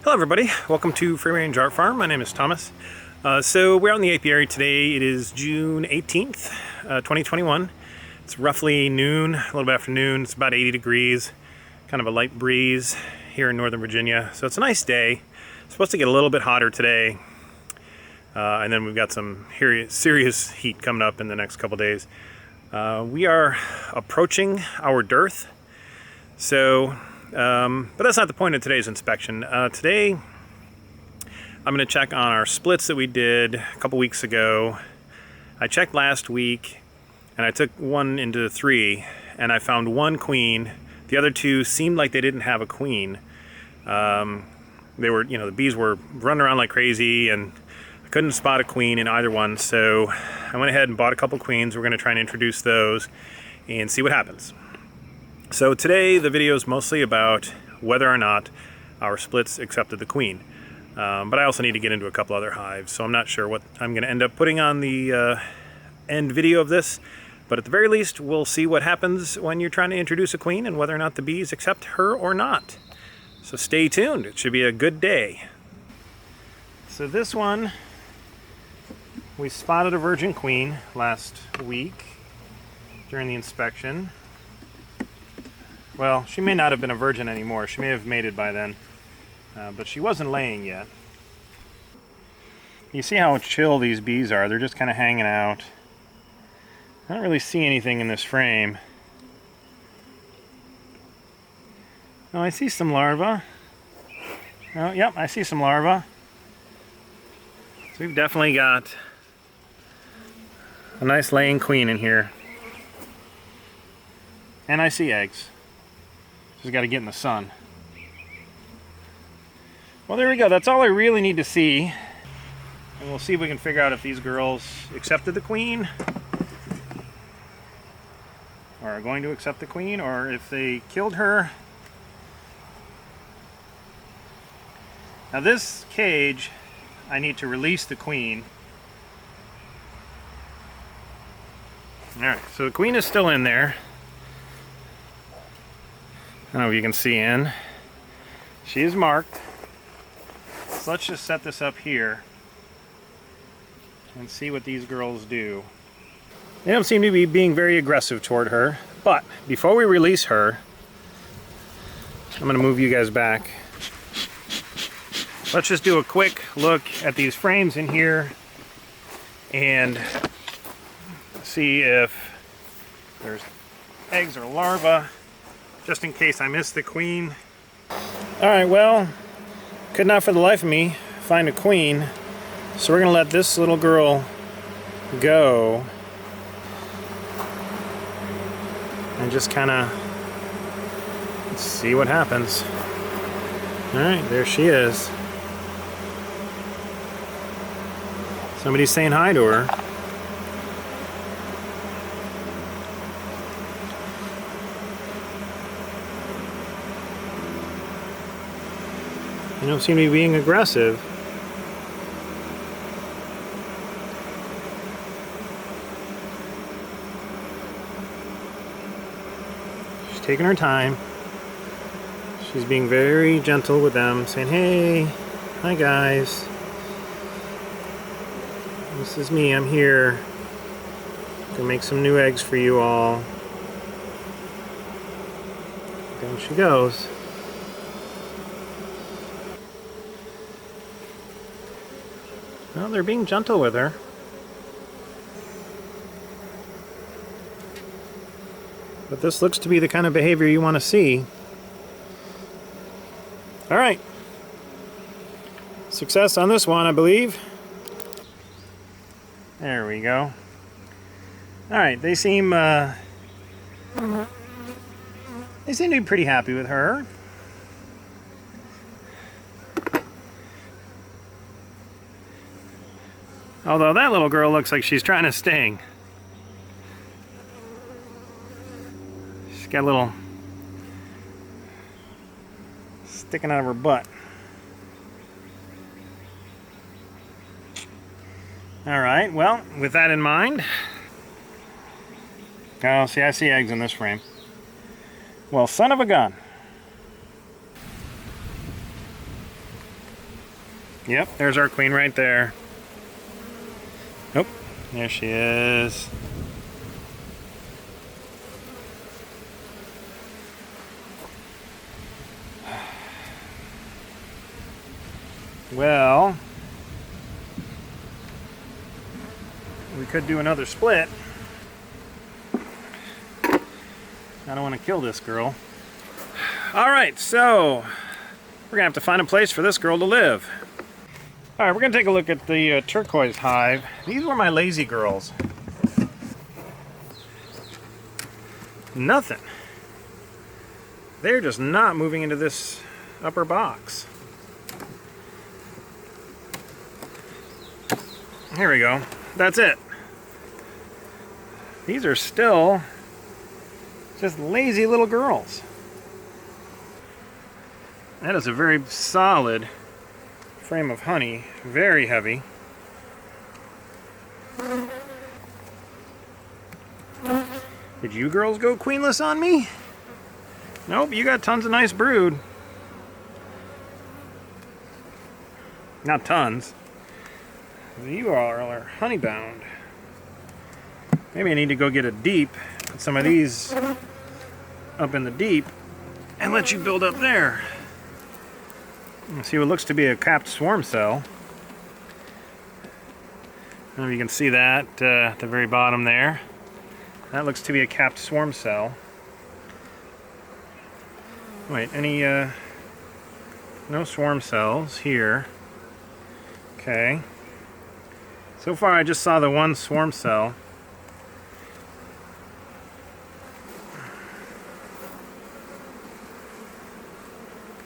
Hello everybody, welcome to Free Range Art Farm. My name is Thomas. So we're out in the apiary today. It is June 18th, 2021. It's roughly noon, a little bit after noon. It's about 80 degrees, kind of a light breeze here in Northern Virginia. So it's a nice day. It's supposed to get a little bit hotter today. And then we've got some serious heat coming up in the next couple days. We are approaching our dearth. So, but that's not the point of today's inspection. Today, I'm going to check on our splits that we did a couple weeks ago. I checked last week, and I took one into 3, and I found one queen. The other 2 seemed like they didn't have a queen. They were, the bees were running around like crazy, and I couldn't spot a queen in either one. So I went ahead and bought a couple queens. We're going to try and introduce those and see what happens. So today the video is mostly about whether or not our splits accepted the queen. But I also need to get into a couple other hives, so I'm not sure what I'm going to end up putting on the end video of this. But at the very least, we'll see what happens when you're trying to introduce a queen and whether or not the bees accept her or not. So stay tuned. It should be a good day. So this one, we spotted a virgin queen last week during the inspection. Well, she may not have been a virgin anymore. She may have mated by then, but she wasn't laying yet. You see how chill these bees are. They're just kind of hanging out. I don't really see anything in this frame. Oh, I see some larvae. Oh, yep, I see some larvae. So we've definitely got a nice laying queen in here. And I see eggs. Just got to get in the sun. Well, there we go. That's all I really need to see. And we'll see if we can figure out if these girls accepted the queen, or are going to accept the queen, or if they killed her. Now this cage, I need to release the queen. Alright, so the queen is still in there. I don't know if you can see in. She is marked. So let's just set this up here and see what these girls do. They don't seem to be being very aggressive toward her, but before we release her, I'm going to move you guys back. Let's just do a quick look at these frames in here and see if there's eggs or larvae, just in case I missed the queen. Alright, well, could not for the life of me find a queen, so we're going to let this little girl go and just kind of see what happens. Alright, there she is. Somebody's saying hi to her. They don't seem to be being aggressive. She's taking her time. She's being very gentle with them, saying, "Hey, hi guys. This is me, I'm here. Gonna make some new eggs for you all." Down she goes. Well, they're being gentle with her. But this looks to be the kind of behavior you want to see. Alright. Success on this one, I believe. There we go. Alright, they seem to be pretty happy with her. Although that little girl looks like she's trying to sting. She's got a little sticking out of her butt. Alright, well, with that in mind... Oh, see, I see eggs in this frame. Well, son of a gun. Yep, there's our queen right there. Oh, there she is. Well, we could do another split. I don't want to kill this girl. Alright, so we're going to have to find a place for this girl to live. Alright, we're going to take a look at the turquoise hive. These were my lazy girls. Nothing. They're just not moving into this upper box. Here we go. That's it. These are still just lazy little girls. That is a very solid frame of honey. Very heavy. Did you girls go queenless on me? Nope, you got tons of nice brood. Not tons. You are honey bound. Maybe I need to go get a deep, put some of these up in the deep, and let you build up there. See what looks to be a capped swarm cell. I don't know if you can see that at the very bottom there. That looks to be a capped swarm cell. Wait, any no swarm cells here. Okay. So far I just saw the one swarm cell.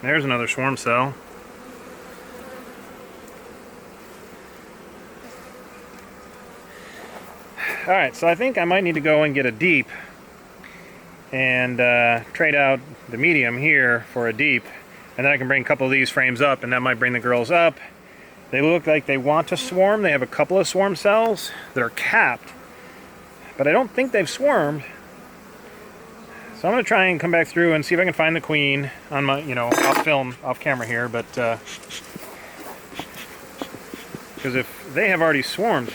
There's another swarm cell. Alright, so I think I might need to go and get a deep and trade out the medium here for a deep, and then I can bring a couple of these frames up, and that might bring the girls up. They look like they want to swarm. They have a couple of swarm cells that are capped, but I don't think they've swarmed. So I'm going to try and come back through and see if I can find the queen on my, off film, off camera here, but because if they have already swarmed,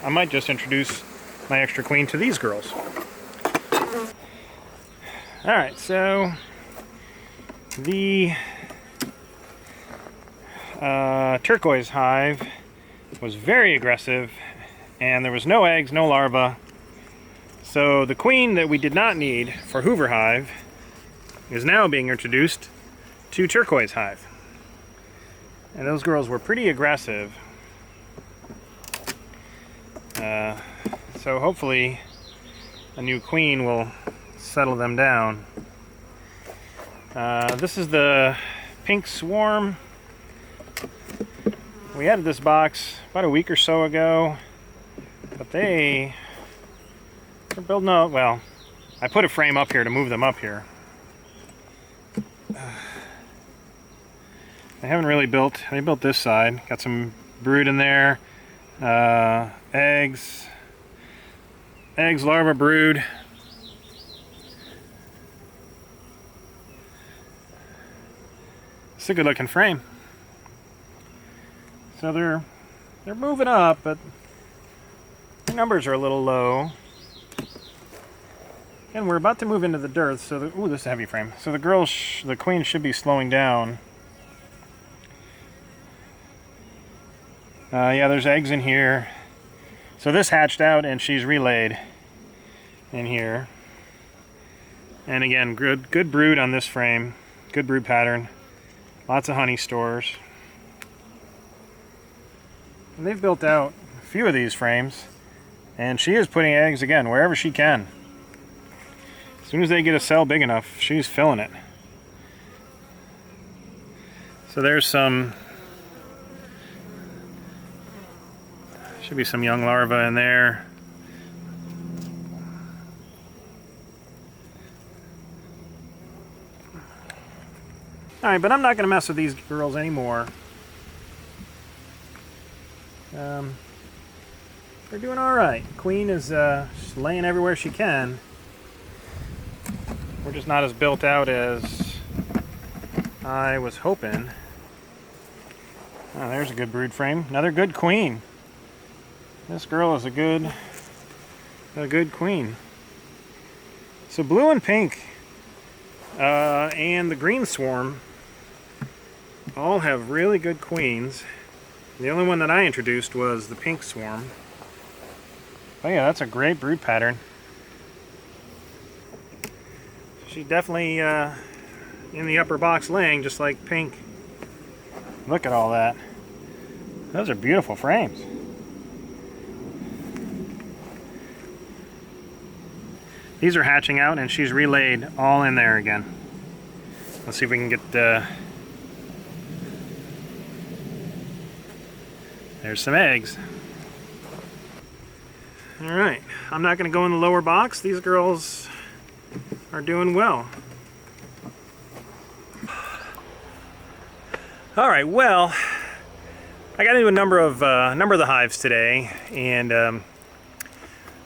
I might just introduce my extra queen to these girls. Alright, so the turquoise hive was very aggressive, and there was no eggs, no larvae. So the queen that we did not need for Hoover hive is now being introduced to turquoise hive. And those girls were pretty aggressive. So hopefully a new queen will settle them down. This is the pink swarm. We added this box about a week or so ago, but they're building up. Well, I put a frame up here to move them up here. They haven't really built. They built this side. Got some brood in there. Eggs, larva, brood. It's a good looking frame. So they're moving up, but their numbers are a little low. And we're about to move into the dirt, so ooh, this is a heavy frame. So the queen should be slowing down. Yeah, there's eggs in here. So this hatched out and she's relayed in here. And again, good brood on this frame. Good brood pattern. Lots of honey stores. And they've built out a few of these frames. And she is putting eggs again wherever she can. As soon as they get a cell big enough, she's filling it. So there's some... should be some young larvae in there. Alright, but I'm not going to mess with these girls anymore. They're doing alright. Queen is just laying everywhere she can. We're just not as built out as I was hoping. Oh, there's a good brood frame. Another good queen. This girl is a good queen. So blue and pink and the green swarm all have really good queens. The only one that I introduced was the pink swarm. Oh yeah, that's a great brood pattern. She's definitely in the upper box laying just like pink. Look at all that. Those are beautiful frames. These are hatching out and she's relayed all in there again. Let's see if we can get there's some eggs. All right, I'm not going to go in the lower box. These girls are doing well. All right, well, I got into a number of the hives today, and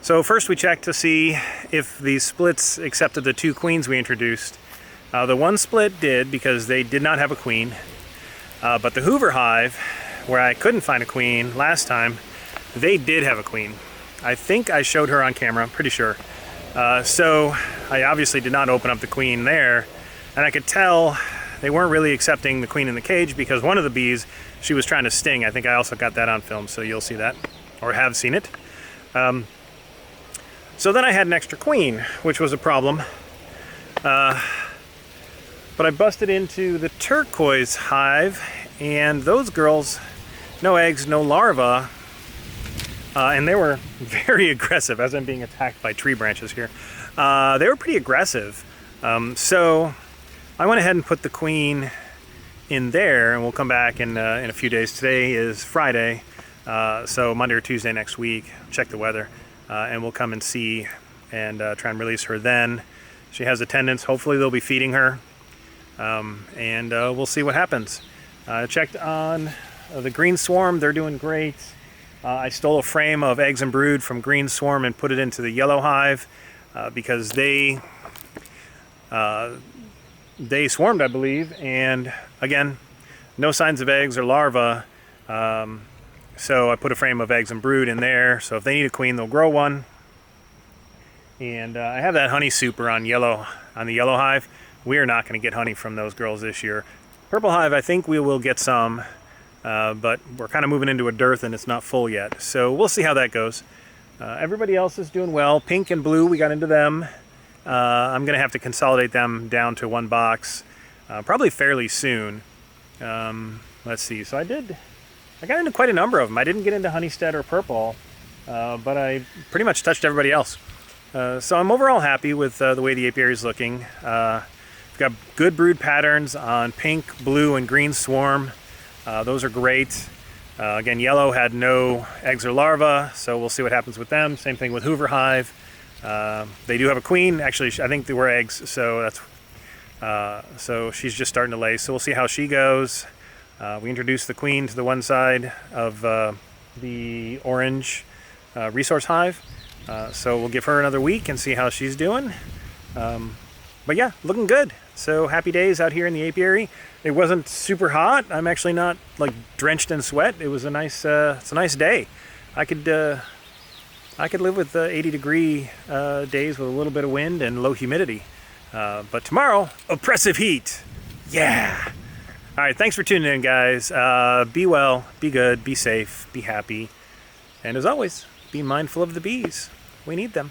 so first we checked to see if these splits accepted the 2 queens we introduced. The one split did because they did not have a queen, but the Hoover hive, where I couldn't find a queen last time, they did have a queen. I think I showed her on camera, I'm pretty sure. So I obviously did not open up the queen there, and I could tell they weren't really accepting the queen in the cage because one of the bees, she was trying to sting. I think I also got that on film, so you'll see that, or have seen it. So then I had an extra queen, which was a problem. But I busted into the turquoise hive, and those girls, no eggs, no larvae, and they were very aggressive as I'm being attacked by tree branches here. They were pretty aggressive. So I went ahead and put the queen in there, and we'll come back in a few days. Today is Friday, so Monday or Tuesday next week, check the weather, and we'll come and see and try and release her then. She has attendance. Hopefully they'll be feeding her, and we'll see what happens. I checked on the green swarm. They're doing great. I stole a frame of eggs and brood from green swarm and put it into the yellow hive because they swarmed, I believe, and again, no signs of eggs or larvae. So I put a frame of eggs and brood in there, so if they need a queen, they'll grow one. And I have that honey super on the yellow hive. We are not going to get honey from those girls this year. Purple hive, I think we will get some, but we're kind of moving into a dearth and it's not full yet. So we'll see how that goes. Everybody else is doing well. Pink and blue, we got into them. I'm going to have to consolidate them down to one box, probably fairly soon. Let's see. So I got into quite a number of them. I didn't get into Honeystead or Purple, but I pretty much touched everybody else. So I'm overall happy with the way the apiary is looking. We've got good brood patterns on pink, blue, and green swarm. Those are great. Again, yellow had no eggs or larvae, so we'll see what happens with them. Same thing with Hoover hive. They do have a queen. Actually, I think they were eggs, so so she's just starting to lay. So we'll see how she goes. We introduced the queen to the one side of the orange resource hive. So we'll give her another week and see how she's doing. But yeah, looking good. So happy days out here in the apiary. It wasn't super hot. I'm actually not like drenched in sweat. It was a nice, it's a nice day. I could live with 80-degree days with a little bit of wind and low humidity. But tomorrow, oppressive heat. Yeah. All right, thanks for tuning in, guys. Be well, be good, be safe, be happy. And as always, be mindful of the bees. We need them.